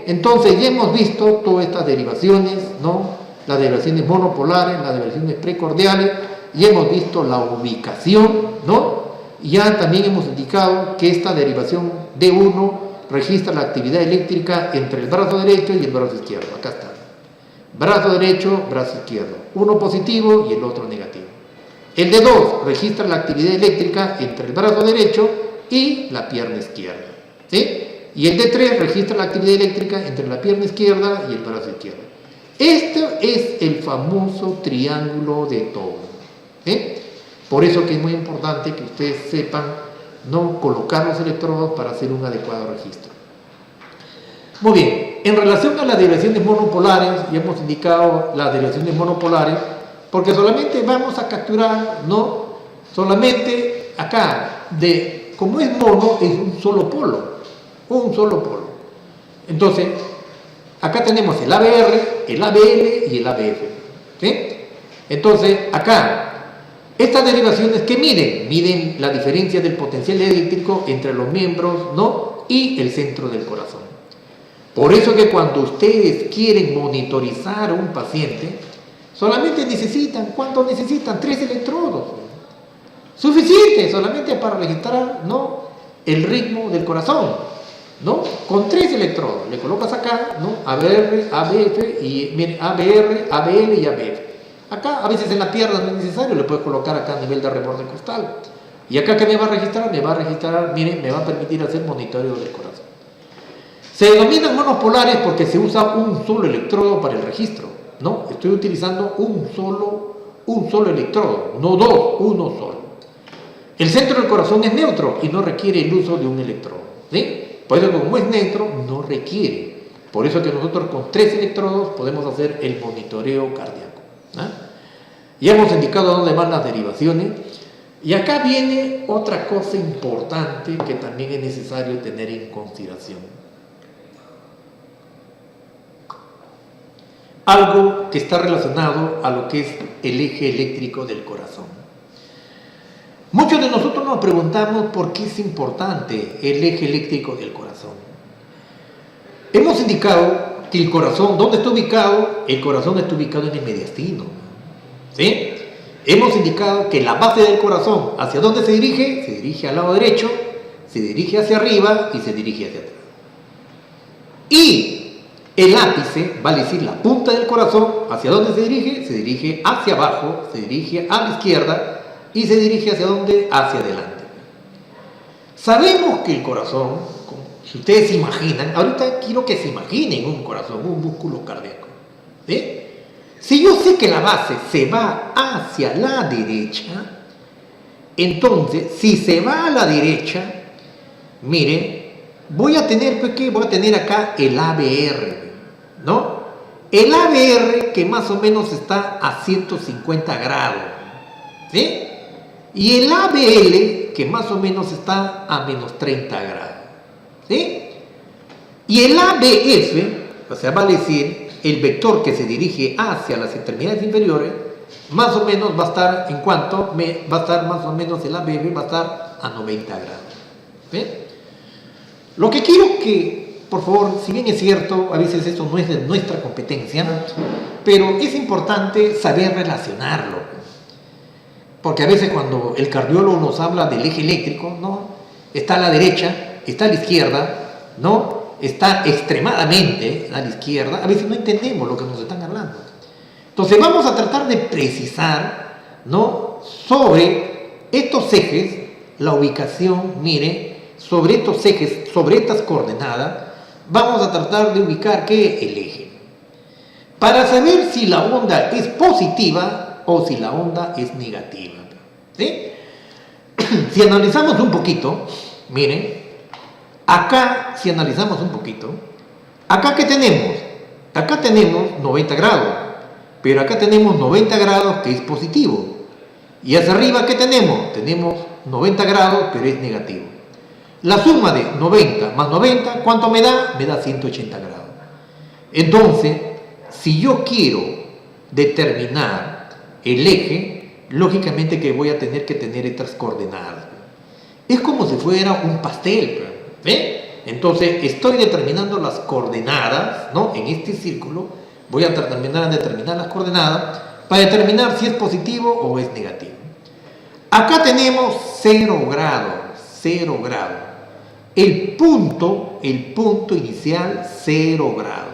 Entonces ya hemos visto todas estas derivaciones, ¿no? Las derivaciones monopolares, las derivaciones precordiales, y hemos visto la ubicación, ¿no? Ya también hemos indicado que esta derivación D1 registra la actividad eléctrica entre el brazo derecho y el brazo izquierdo. Acá está. Brazo derecho, brazo izquierdo. Uno positivo y el otro negativo. El D2 registra la actividad eléctrica entre el brazo derecho y la pierna izquierda. ¿Sí? Y el D3 registra la actividad eléctrica entre la pierna izquierda y el brazo izquierdo. Este es el famoso triángulo de Tobin. Por eso que es muy importante que ustedes sepan, ¿no?, colocar los electrodos para hacer un adecuado registro. Muy bien, en relación a las derivaciones monopolares, ya hemos indicado las derivaciones monopolares, porque solamente vamos a capturar, ¿no?, solamente acá, como es mono, es un solo polo. Entonces, acá tenemos el ABR, el ABL y el ABF. ¿Sí? Entonces, acá, estas derivaciones, ¿qué miden? Miden la diferencia del potencial eléctrico entre los miembros, ¿no?, y el centro del corazón. Por eso que cuando ustedes quieren monitorizar a un paciente, solamente necesitan, ¿cuánto necesitan? 3 electrodos. Suficiente solamente para registrar, ¿no?, el ritmo del corazón, ¿no? Con 3 electrodos. Le colocas acá, ¿no?, ABR, ABF, y miren, ABR, ABL y ABF. Acá, a veces en la pierna no es necesario, le puedes colocar acá a nivel de reborde costal. Y acá, ¿qué me va a registrar? Me va a registrar, miren, me va a permitir hacer monitoreo del corazón. Se denominan monopolares porque se usa un solo electrodo para el registro, ¿no? Estoy utilizando un solo electrodo, no dos, uno solo. El centro del corazón es neutro y no requiere el uso de un electrodo, ¿sí? Por eso, como es neutro, no requiere. Por eso que nosotros con 3 electrodos podemos hacer el monitoreo cardíaco. Ya hemos indicado dónde van las derivaciones. Y acá viene otra cosa importante que también es necesario tener en consideración. Algo que está relacionado a lo que es el eje eléctrico del corazón. Muchos de nosotros nos preguntamos por qué es importante el eje eléctrico del corazón. Hemos indicado que el corazón, ¿dónde está ubicado? El corazón está ubicado en el mediastino, ¿sí? Hemos indicado que la base del corazón, ¿hacia dónde se dirige? Se dirige al lado derecho, se dirige hacia arriba y se dirige hacia atrás. Y el ápice, vale decir la punta del corazón, ¿hacia dónde se dirige? Se dirige hacia abajo, se dirige a la izquierda y se dirige hacia dónde? Hacia adelante. Sabemos que el corazón, si ustedes se imaginan, ahorita quiero que se imaginen un corazón, un músculo cardíaco, ¿sí? Si yo sé que la base se va hacia la derecha, entonces, si se va a la derecha, miren, voy a tener, ¿qué? Voy a tener acá el ABR, ¿no? El ABR que más o menos está a 150 grados, ¿sí? Y el ABL que más o menos está a menos 30 grados, ¿sí? Y el ABF, o sea, vale decir, el vector que se dirige hacia las extremidades inferiores, más o menos va a estar, en cuanto, va a estar más o menos el ABF va a estar a 90 grados, ¿sí? Lo que quiero que, por favor, si bien es cierto, a veces esto no es de nuestra competencia, pero es importante saber relacionarlo. Porque a veces cuando el cardiólogo nos habla del eje eléctrico, ¿no?, está a la derecha, está a la izquierda, ¿no?, está extremadamente a la izquierda, a veces no entendemos lo que nos están hablando. Entonces vamos a tratar de precisar, ¿no?, sobre estos ejes, la ubicación, mire, sobre estos ejes, sobre estas coordenadas, vamos a tratar de ubicar ¿qué? El eje. Para saber si la onda es positiva o si la onda es negativa, ¿sí? Si analizamos un poquito, miren, acá, si analizamos un poquito, acá ¿qué tenemos? Acá tenemos 90 grados, pero acá tenemos 90 grados que es positivo. Y hacia arriba ¿qué tenemos? Tenemos 90 grados, pero es negativo. La suma de 90 más 90, ¿cuánto me da? Me da 180 grados. Entonces, si yo quiero determinar el eje, lógicamente que voy a tener que tener estas coordenadas. Es como si fuera un pastel, ¿eh? Entonces estoy determinando las coordenadas, ¿no? En este círculo voy a determinar las coordenadas para determinar si es positivo o es negativo. Acá tenemos 0 grados, 0 grados. El punto inicial, 0 grados.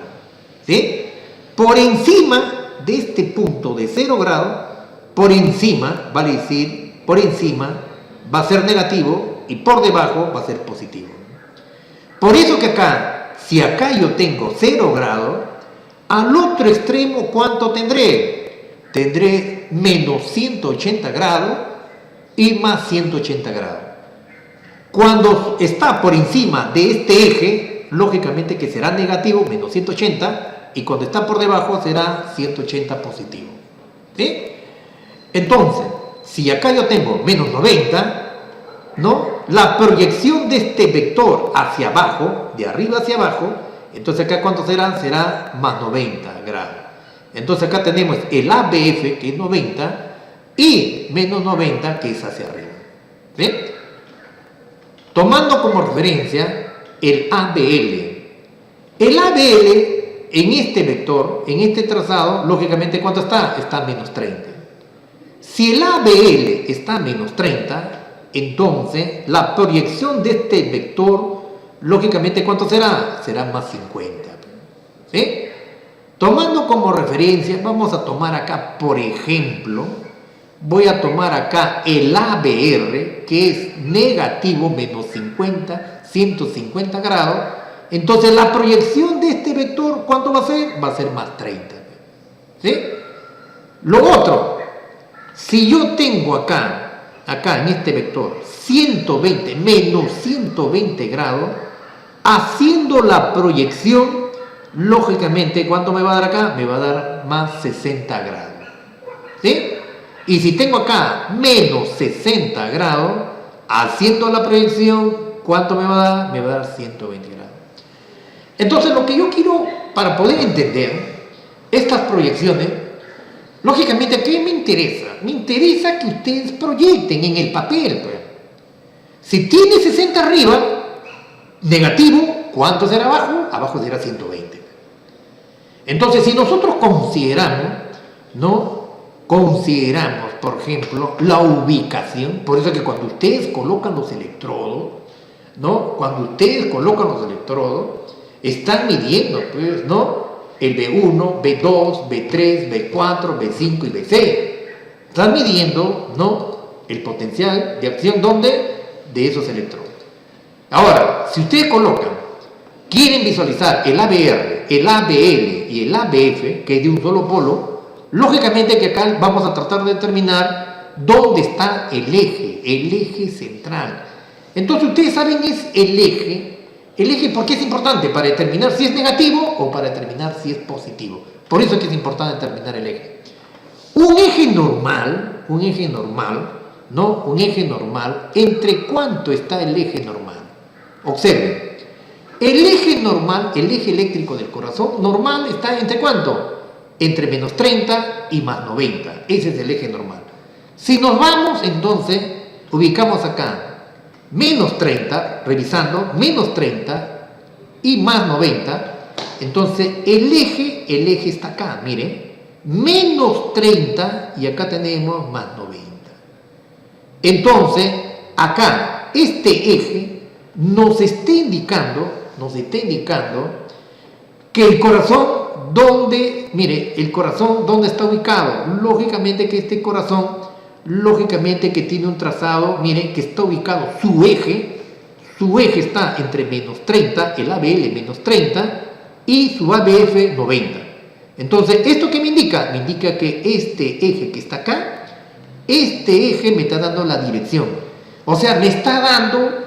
¿Sí? Por encima de este punto de 0 grados, por encima, vale decir, por encima va a ser negativo y por debajo va a ser positivo. Por eso que acá, si acá yo tengo 0 grados, al otro extremo, ¿cuánto tendré? Tendré menos 180 grados y más 180 grados. Cuando está por encima de este eje, lógicamente que será negativo, menos 180, y cuando está por debajo será 180 positivo. ¿Sí? Entonces, si acá yo tengo menos 90, ¿no? La proyección de este vector hacia abajo, de arriba hacia abajo, entonces acá ¿cuánto será? Será más 90 grados. Entonces acá tenemos el ABF, que es 90, y menos 90, que es hacia arriba. ¿Sí? Tomando como referencia el ABL. El ABL en este vector, en este trazado, lógicamente ¿cuánto está? Está a menos 30. Si el ABL está a menos 30, entonces la proyección de este vector, lógicamente ¿cuánto será? Será más 50. ¿Sí? Tomando como referencia, vamos a tomar acá, por ejemplo, voy a tomar acá el ABR, que es negativo, menos 50, 150 grados. Entonces la proyección de este vector, ¿cuánto va a ser? Va a ser más 30. ¿Sí? Lo otro, si yo tengo acá en este vector, 120, menos 120 grados, haciendo la proyección, lógicamente, ¿cuánto me va a dar acá? Me va a dar más 60 grados. ¿Sí? Y si tengo acá menos 60 grados, haciendo la proyección, ¿cuánto me va a dar? Me va a dar 120 grados. Entonces, lo que yo quiero, para poder entender estas proyecciones, lógicamente, ¿qué me interesa? Me interesa que ustedes proyecten en el papel. Pues. Si tiene 60 arriba, negativo, ¿cuánto será abajo? Abajo será 120. Entonces, si nosotros consideramos, por ejemplo, la ubicación, por eso que cuando ustedes colocan los electrodos, están midiendo, pues, el B1, B2, B3, B4, B5 y B6. Están midiendo, el potencial de acción, ¿dónde? De esos electrodos. Ahora, si ustedes quieren visualizar el ABR, el ABL y el ABF, que es de un solo polo, lógicamente que acá vamos a tratar de determinar dónde está el eje central. Entonces ustedes saben es el eje, ¿por qué es importante? Para determinar si es negativo o para determinar si es positivo. Por eso es que es importante determinar el eje. Un eje normal, ¿entre cuánto está el eje normal? Observen, el eje normal, el eje eléctrico del corazón normal está ¿entre cuánto? Entre menos 30 y más 90. Ese es el eje normal. Si nos vamos, entonces, ubicamos acá menos 30, revisando, menos 30 y más 90. Entonces, el eje está acá, miren, menos 30 y acá tenemos más 90. Entonces, acá, este eje nos está indicando que el corazón, el corazón, ¿dónde está ubicado? Lógicamente que este corazón, que tiene un trazado, miren, que está ubicado, su eje está entre menos 30, el ABL menos 30 y su ABF 90. Entonces, ¿esto qué me indica? Me indica que este eje que está acá, este eje me está dando la dirección. O sea, me está dando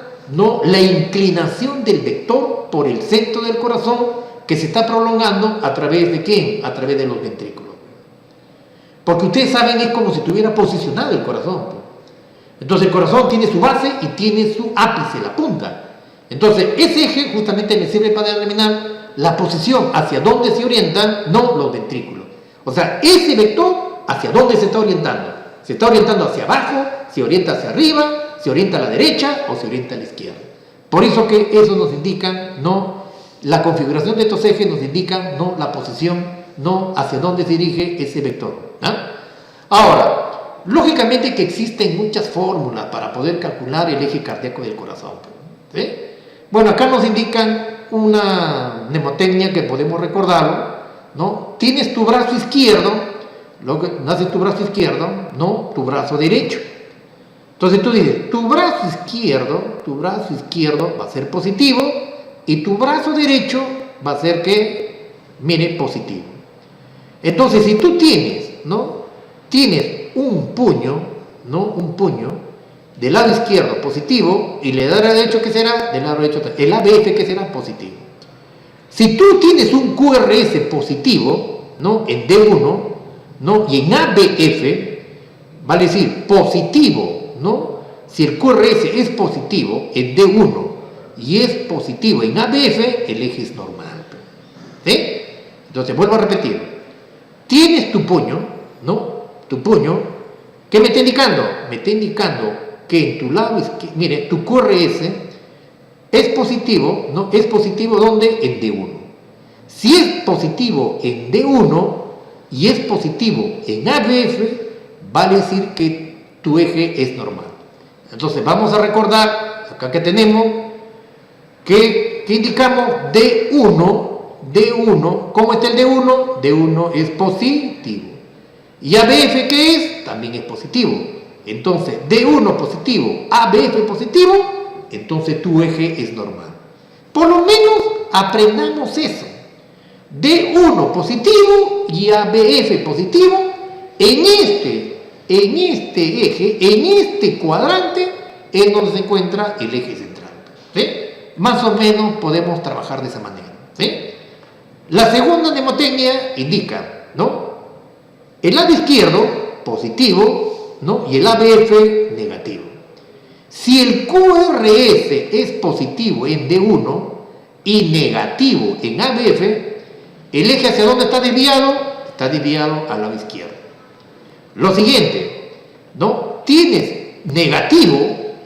la inclinación del vector por el centro del corazón que se está prolongando a través de ¿quién? A través de los ventrículos. Porque ustedes saben, es como si estuviera posicionado el corazón. Entonces el corazón tiene su base y tiene su ápice, la punta. Entonces ese eje justamente me sirve para determinar la posición hacia dónde se orientan, los ventrículos. O sea, ese vector hacia dónde se está orientando. Se está orientando hacia abajo, se orienta hacia arriba, se orienta a la derecha o se orienta a la izquierda. Por eso que eso nos indica, no, la configuración de estos ejes nos indica, no, la posición, no, hacia dónde se dirige ese vector. Ahora, lógicamente que existen muchas fórmulas para poder calcular el eje cardíaco del corazón. ¿Sí? Bueno, acá nos indican una mnemotecnia que podemos recordarlo, ¿no? Tienes tu brazo izquierdo, nace tu brazo izquierdo, no, tu brazo derecho. Entonces tú dices, tu brazo izquierdo va a ser positivo y tu brazo derecho va a ser que, mire, positivo. Entonces, si tú tienes, ¿no? Tienes un puño, ¿no? Un puño del lado izquierdo positivo y del lado derecho, ¿qué será? Del lado derecho, el ABF, ¿qué será? Positivo. Si tú tienes un QRS positivo, ¿no? En D1, ¿no? Y en ABF, vale decir positivo, ¿no? Si el QRS es positivo en D1 y es positivo en ABF, el eje es normal. ¿Sí? Entonces, vuelvo a repetir. Tienes tu puño, ¿no? Tu puño, ¿qué me está indicando? Me está indicando que en tu lado izquierdo, mire, tu QRS es positivo, ¿no? Es positivo ¿dónde? En D1. Si es positivo en D1 y es positivo en ABF, vale decir que tu eje es normal. Entonces vamos a recordar, acá que tenemos, que indicamos D1, ¿cómo está el D1? D1 es positivo. ¿Y ABF qué es? También es positivo. Entonces, D1 positivo, ABF positivo, entonces tu eje es normal. Por lo menos aprendamos eso. D1 positivo y ABF positivo en este eje, en este cuadrante, es donde se encuentra el eje central. ¿Sí? Más o menos podemos trabajar de esa manera. ¿Sí? La segunda mnemotecnia indica, ¿no? El lado izquierdo, positivo, ¿no? Y el ABF, negativo. Si el QRS es positivo en D1 y negativo en ABF, el eje hacia dónde está desviado? Está desviado al lado izquierdo. Lo siguiente, ¿no? Tienes negativo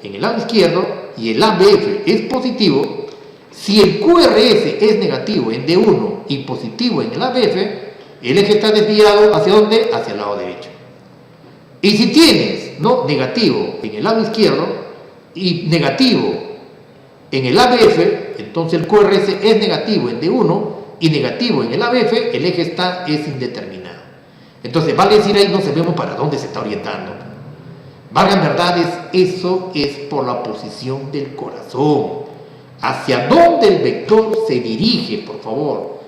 en el lado izquierdo y el ABF es positivo. Si el QRS es negativo en D1 y positivo en el ABF, el eje está desviado ¿hacia dónde? Hacia el lado derecho. Y si tienes, ¿no? Negativo en el lado izquierdo y negativo en el ABF, entonces el QRS es negativo en D1 y negativo en el ABF, el eje es indeterminado. Entonces, vale decir ahí no sabemos para dónde se está orientando. Valgan verdades, eso es por la posición del corazón. Hacia dónde el vector se dirige, por favor.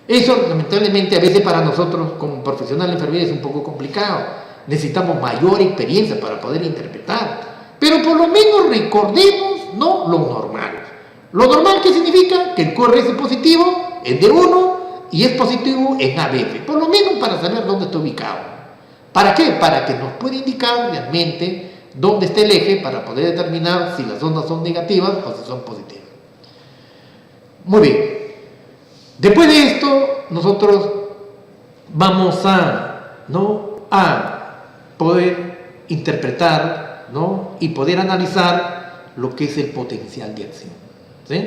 Eso, lamentablemente, a veces para nosotros, como profesionales de enfermería, es un poco complicado. Necesitamos mayor experiencia para poder interpretar. Pero por lo menos recordemos, ¿no? Lo normal. Lo normal, ¿qué significa? Que el QRS es positivo en D1 y es positivo en ABF. Por lo menos para saber dónde está ubicado. ¿Para qué? Para que nos pueda indicar realmente dónde está el eje para poder determinar si las ondas son negativas o si son positivas. Muy bien. Después de esto, nosotros vamos a poder interpretar, ¿no? Y poder analizar lo que es el potencial de acción. ¿Sí?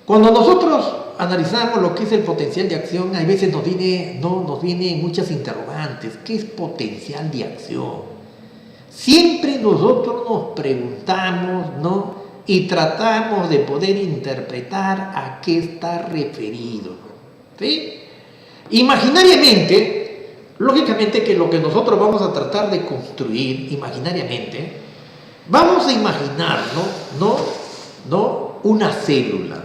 Cuando nosotros analizamos lo que es el potencial de acción, a veces nos vienen muchas interrogantes. ¿Qué es potencial de acción? Siempre nosotros nos preguntamos, ¿no? Y tratamos de poder interpretar a qué está referido. ¿Sí? Imaginariamente, lógicamente que lo que nosotros vamos a tratar de construir imaginariamente, vamos a imaginar, ¿no? Una célula.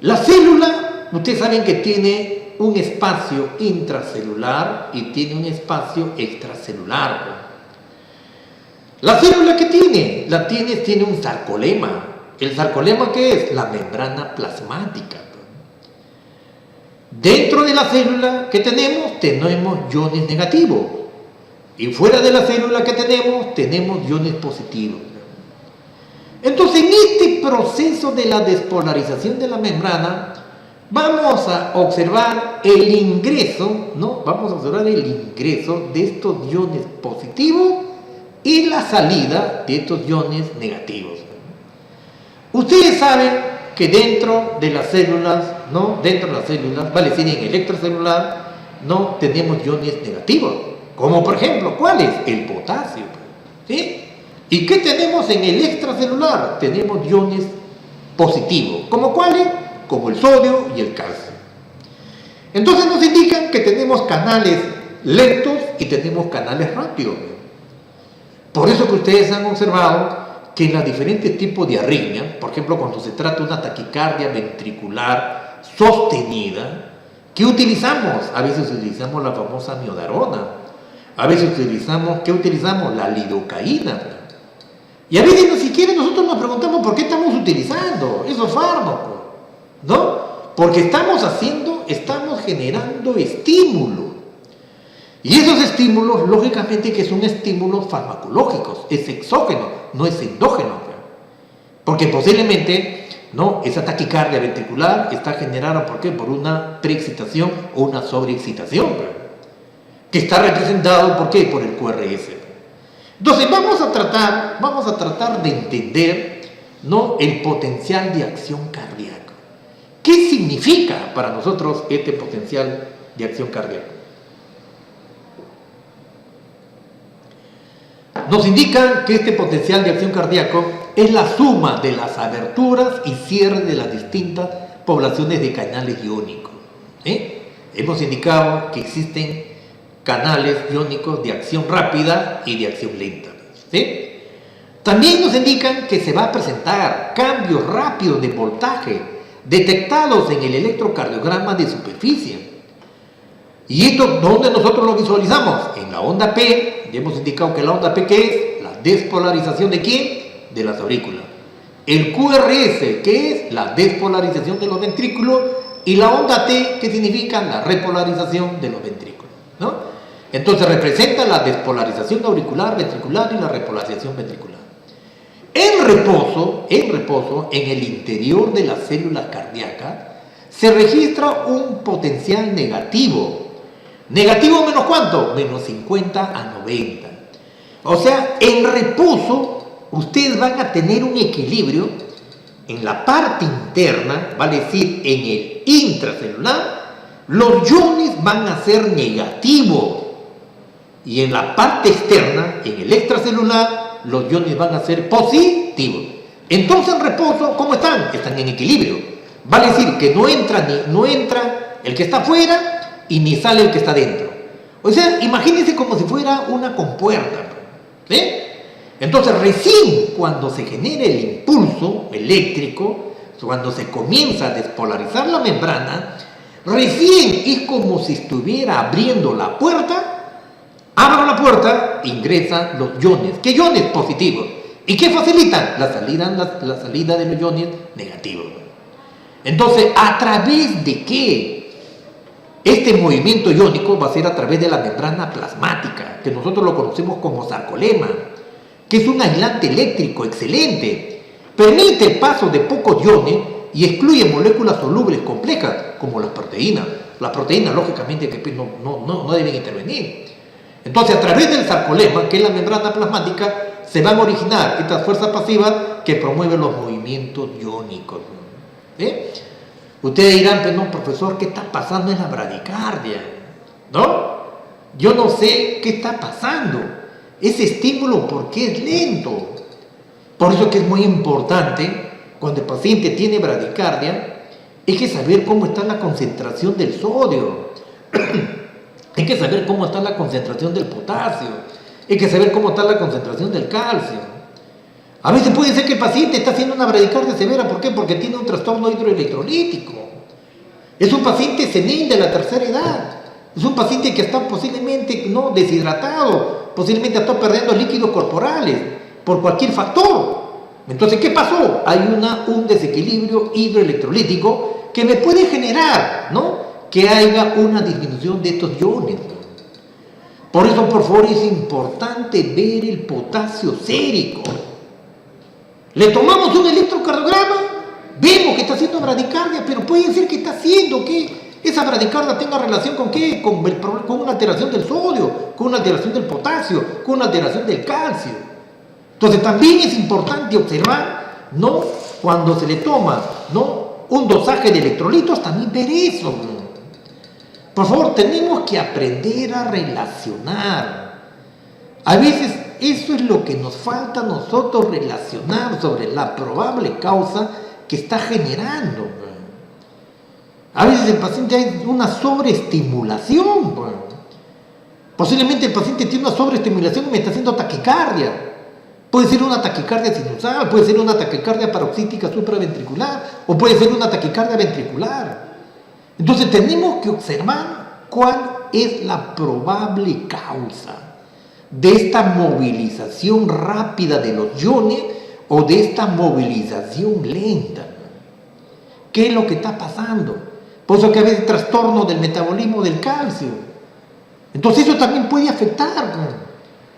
La célula, ustedes saben que tiene un espacio intracelular y tiene un espacio extracelular. La célula que tiene, tiene un sarcolema. ¿El sarcolema qué es? La membrana plasmática. Dentro de la célula que tenemos iones negativos. Y fuera de la célula que tenemos iones positivos. Entonces, en este proceso de la despolarización de la membrana, vamos a observar el ingreso, ¿no? Vamos a observar el ingreso de estos iones positivos y la salida de estos iones negativos. Ustedes saben que dentro de las células, ¿no? Dentro de las células, vale decir, en el extracelular, no tenemos iones negativos. Como por ejemplo, ¿cuál es? El potasio. ¿Sí? ¿Y qué tenemos en el extracelular? Tenemos iones positivos. ¿Como cuáles? Como el sodio y el calcio. Entonces nos indican que tenemos canales lentos y tenemos canales rápidos. Por eso que ustedes han observado que en los diferentes tipos de arritmia, por ejemplo, cuando se trata de una taquicardia ventricular sostenida, ¿qué utilizamos? A veces utilizamos la famosa miodarona, a veces utilizamos, ¿qué utilizamos? La lidocaína. Y a veces ni siquiera nosotros nos preguntamos por qué estamos utilizando esos fármacos, ¿no? Porque estamos generando estímulos. Y esos estímulos, lógicamente que son estímulos farmacológicos, es exógeno, no es endógeno. Porque posiblemente, ¿no? Esa taquicardia ventricular está generada, ¿por qué? Por una preexcitación o una sobreexcitación, que está representado, ¿por qué? Por el QRS. Entonces vamos a tratar de entender, ¿no? El potencial de acción cardíaca. ¿Qué significa para nosotros este potencial de acción cardíaca? Nos indican que este potencial de acción cardíaco es la suma de las aberturas y cierres de las distintas poblaciones de canales iónicos. Hemos indicado que existen canales iónicos de acción rápida y de acción lenta. También nos indican que se va a presentar cambios rápidos de voltaje detectados en el electrocardiograma de superficie. ¿Y esto dónde nosotros lo visualizamos? En la onda P. Ya hemos indicado que la onda P, ¿qué es? La despolarización ¿de quién? De las aurículas. El QRS, ¿qué es? La despolarización de los ventrículos. Y la onda T, ¿qué significa? La repolarización de los ventrículos, ¿no? Entonces representa la despolarización auricular, ventricular y la repolarización ventricular. En reposo, en el interior de las células cardíacas, se registra un potencial negativo. ¿Negativo menos cuánto? Menos 50 a 90. O sea, en reposo, ustedes van a tener un equilibrio en la parte interna, vale decir, en el intracelular, los iones van a ser negativos. Y en la parte externa, en el extracelular, los iones van a ser positivos. Entonces en reposo, ¿cómo están? Están en equilibrio. Vale decir que no entra el que está afuera y ni sale el que está dentro. O sea, imagínense como si fuera una compuerta. Entonces recién cuando se genera el impulso eléctrico, cuando se comienza a despolarizar la membrana, recién es como si estuviera abriendo la puerta. Abro la puerta, ingresan los iones. ¿Qué iones? Positivos. ¿Y qué facilitan? La salida de los iones negativos. Entonces, ¿a través de qué? Este movimiento iónico va a ser a través de la membrana plasmática, que nosotros lo conocemos como sarcolema, que es un aislante eléctrico excelente. Permite el paso de pocos iones y excluye moléculas solubles complejas, como las proteínas. Las proteínas, lógicamente, que no deben intervenir. Entonces, a través del sarcolema, que es la membrana plasmática, se van a originar estas fuerzas pasivas que promueven los movimientos iónicos. Ustedes dirán, pero no, profesor, ¿qué está pasando en la bradicardia? ¿No? Yo no sé qué está pasando. Ese estímulo, ¿por qué es lento? Por eso que es muy importante, cuando el paciente tiene bradicardia, hay que saber cómo está la concentración del sodio. Hay que saber cómo está la concentración del potasio. Hay que saber cómo está la concentración del calcio. A veces puede ser que el paciente está haciendo una bradicardia severa. ¿Por qué? Porque tiene un trastorno hidroelectrolítico. Es un paciente senil de la tercera edad. Es un paciente que está posiblemente no deshidratado. Posiblemente está perdiendo líquidos corporales por cualquier factor. Entonces, ¿qué pasó? Hay un desequilibrio hidroelectrolítico que me puede generar, ¿no?, que haya una disminución de estos iones. Por eso, por favor, es importante ver el potasio sérico. Le tomamos un electrocardiograma, vemos que está haciendo bradicardia, pero puede ser que está haciendo que esa bradicardia tenga relación con qué, con una alteración del sodio, con una alteración del potasio, con una alteración del calcio. Entonces también es importante observar, ¿no?, cuando se le toma, ¿no?, un dosaje de electrolitos, también ver eso. Por favor, tenemos que aprender a relacionar. A veces eso es lo que nos falta a nosotros, relacionar sobre la probable causa que está generando. A veces el paciente hay una sobreestimulación. Posiblemente el paciente tiene una sobreestimulación y me está haciendo taquicardia. Puede ser una taquicardia sinusal, puede ser una taquicardia paroxística supraventricular o puede ser una taquicardia ventricular. Entonces tenemos que observar cuál es la probable causa de esta movilización rápida de los iones o de esta movilización lenta. ¿Qué es lo que está pasando? Por eso que a veces trastorno del metabolismo del calcio. Entonces eso también puede afectar.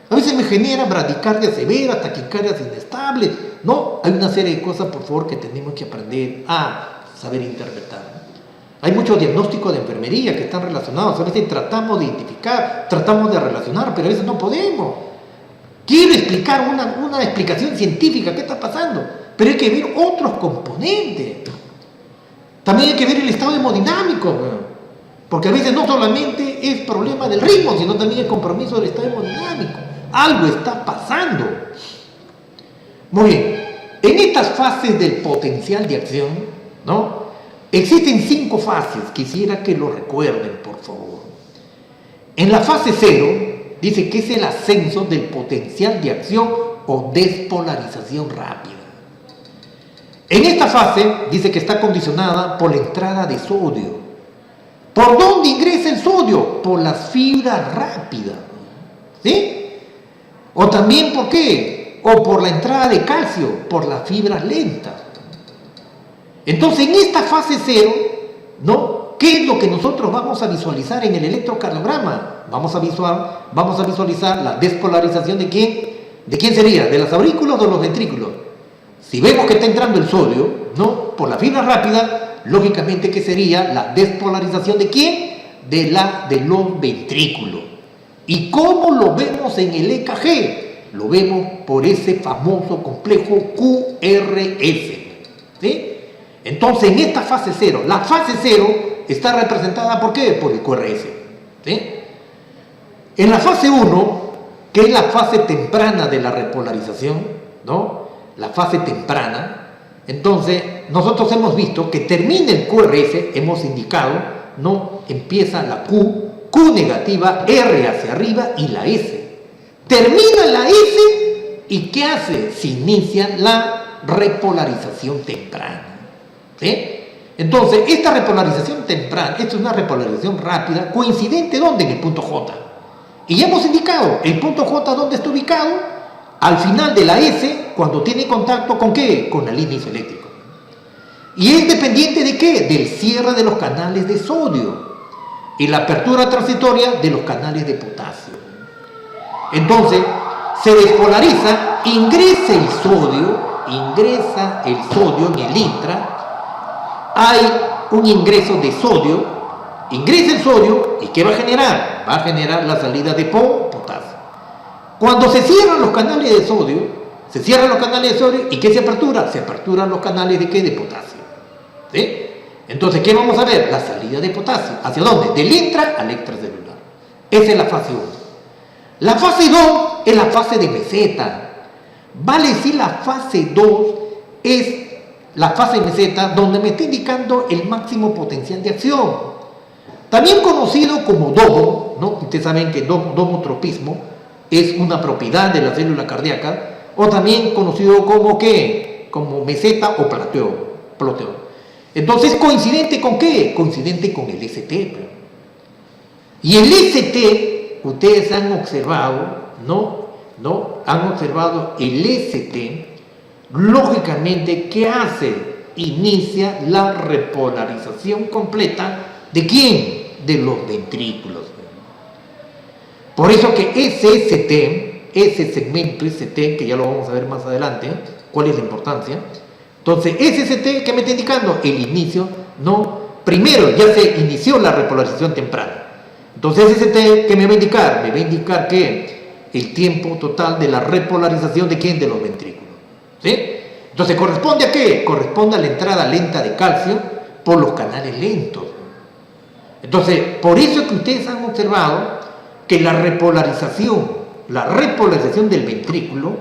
A veces me genera bradicardia severa, taquicardias inestables. No, hay una serie de cosas, por favor, que tenemos que aprender a saber interpretar. Hay muchos diagnósticos de enfermería que están relacionados. A veces tratamos de identificar, tratamos de relacionar, pero a veces no podemos. Quiero explicar una explicación científica, ¿qué está pasando? Pero hay que ver otros componentes. También hay que ver el estado hemodinámico, porque a veces no solamente es problema del ritmo, sino también el compromiso del estado hemodinámico. Algo está pasando. Muy bien, en estas fases del potencial de acción, ¿no?, existen 5 fases, quisiera que lo recuerden, por favor. En la fase 0, dice que es el ascenso del potencial de acción o despolarización rápida. En esta fase, dice que está condicionada por la entrada de sodio. ¿Por dónde ingresa el sodio? Por las fibras rápidas. ¿Sí? O también, ¿por qué? O por la entrada de calcio, por las fibras lentas. Entonces, en esta fase 0, ¿no?, ¿qué es lo que nosotros vamos a visualizar en el electrocardiograma? Vamos a visualizar la despolarización de ¿quién? ¿De quién sería? ¿De las aurículas o de los ventrículos? Si vemos que está entrando el sodio, ¿no?, por la fibra rápida, lógicamente que sería la despolarización de ¿quién? De los ventrículos. ¿Y cómo lo vemos en el EKG? Lo vemos por ese famoso complejo QRS. ¿Sí? Entonces, en esta fase 0, la fase 0 está representada ¿por qué? Por el QRS. ¿Sí? En la fase 1, que es la fase temprana de la repolarización, ¿no?, la fase temprana, entonces nosotros hemos visto que termina el QRS, hemos indicado, ¿no?, empieza la Q negativa, R hacia arriba y la S. Termina la S y ¿qué hace? Se inicia la repolarización temprana. ¿Sí? Entonces, esta repolarización temprana, esta es una repolarización rápida, coincidente ¿dónde? En el punto J. Y ya hemos indicado, el punto J ¿dónde está ubicado? Al final de la S, cuando tiene contacto ¿con qué? Con la línea isoeléctrica. ¿Y es dependiente de qué? Del cierre de los canales de sodio y la apertura transitoria de los canales de potasio. Entonces, se despolariza, ingresa el sodio en el intra. Hay un ingreso de sodio, ingresa el sodio y ¿qué va a generar? Va a generar la salida de potasio. Cuando se cierran los canales de sodio, ¿y qué se apertura? Se aperturan los canales de ¿qué? De potasio. ¿Sí? Entonces, ¿qué vamos a ver? La salida de potasio. ¿Hacia dónde? Del intra al extracelular. Esa es la fase 1. La fase 2 es la fase de meseta. Vale decir, la fase 2 es la fase de meseta donde me está indicando el máximo potencial de acción. También conocido como domo, ¿no? Ustedes saben que domotropismo es una propiedad de la célula cardíaca, o también conocido como ¿qué? Como meseta o plateo. Entonces, ¿coincidente con qué? Coincidente con el ST. Y el ST, ustedes han observado, ¿no? Han observado el ST, lógicamente, ¿qué hace? Inicia la repolarización completa ¿de quién? De los ventrículos. Por eso que ese ST, ese segmento ST, que ya lo vamos a ver más adelante, ¿cuál es la importancia? Entonces, ese ST, ¿qué me está indicando? El inicio, ¿no? Primero, ya se inició la repolarización temprana. Entonces, ese ST, ¿qué me va a indicar? Me va a indicar que el tiempo total de la repolarización ¿de quién? De los ventrículos. ¿Sí? Entonces, Entonces, ¿corresponde a qué? Corresponde a la entrada lenta de calcio por los canales lentos. Entonces, por eso es que ustedes han observado que la repolarización del ventrículo,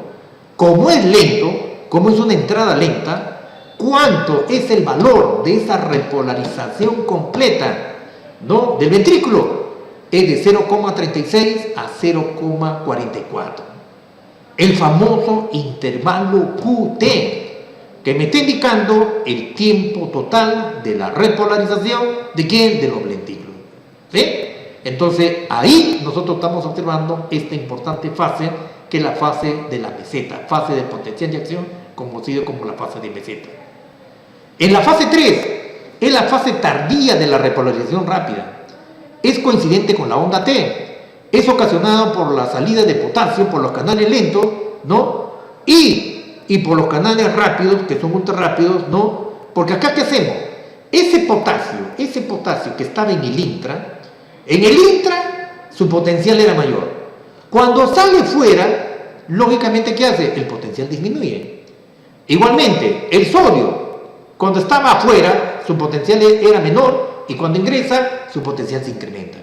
como es lento, como es una entrada lenta, ¿cuánto es el valor de esa repolarización completa, ¿no?, del ventrículo? Es de 0,36 a 0,44. El famoso intervalo QT, que me está indicando el tiempo total de la repolarización ¿de quién? De los ventrículos. ¿Sí? Entonces ahí nosotros estamos observando esta importante fase, que es la fase de la meseta, fase de potencial de acción, conocido como la fase de meseta. En la fase 3 es la fase tardía de la repolarización rápida. Es coincidente con la onda T. Es ocasionado por la salida de potasio por los canales lentos, ¿no? Y por los canales rápidos, que son ultra rápidos, ¿no? Porque acá, ¿qué hacemos? Ese potasio que estaba en el intra su potencial era mayor. Cuando sale fuera, lógicamente, ¿qué hace? El potencial disminuye. Igualmente, el sodio, cuando estaba afuera, su potencial era menor, y cuando ingresa, su potencial se incrementa.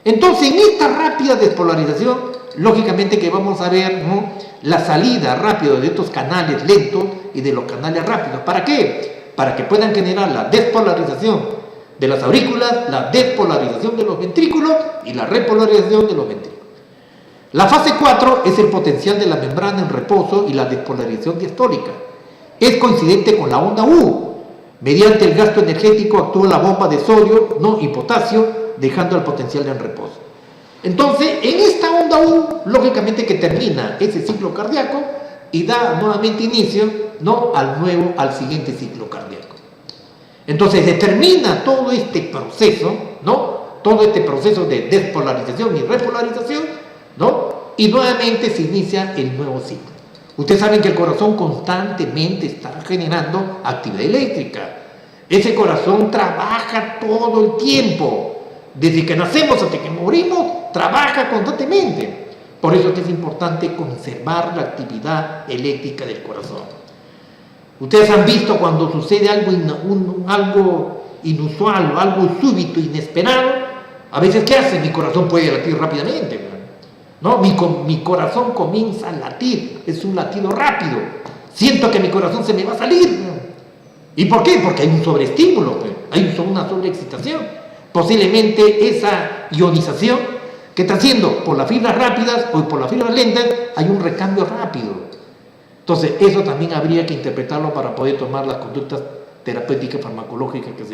Entonces, en esta rápida despolarización, lógicamente que vamos a ver, ¿no?, la salida rápida de estos canales lentos y de los canales rápidos. ¿Para qué? Para que puedan generar la despolarización de las aurículas, la despolarización de los ventrículos y la repolarización de los ventrículos. La fase 4 es el potencial de la membrana en reposo y la despolarización diastólica. Es coincidente con la onda U. Mediante el gasto energético actúa la bomba de sodio, ¿no?, y potasio, dejando el potencial en reposo. Entonces, en esta onda U, lógicamente que termina ese ciclo cardíaco y da nuevamente inicio, ¿no?, al siguiente ciclo cardíaco. Entonces, se termina todo este proceso, ¿no?, todo este proceso de despolarización y repolarización, ¿no?, y nuevamente se inicia el nuevo ciclo. Ustedes saben que el corazón constantemente está generando actividad eléctrica. Ese corazón trabaja todo el tiempo. Desde que nacemos hasta que morimos, trabaja constantemente. Por eso es importante conservar la actividad eléctrica del corazón. Ustedes han visto cuando sucede algo inusual, o algo súbito, inesperado, a veces, ¿qué hace? Mi corazón puede latir rápidamente, ¿no? Mi corazón comienza a latir, es un latido rápido. Siento que mi corazón se me va a salir. ¿Y por qué? Porque hay un sobreestímulo, hay una sobreexcitación. Posiblemente esa ionización que está haciendo por las fibras rápidas o por las fibras lentas, hay un recambio rápido. Entonces, eso también habría que interpretarlo para poder tomar las conductas terapéuticas farmacológicas que se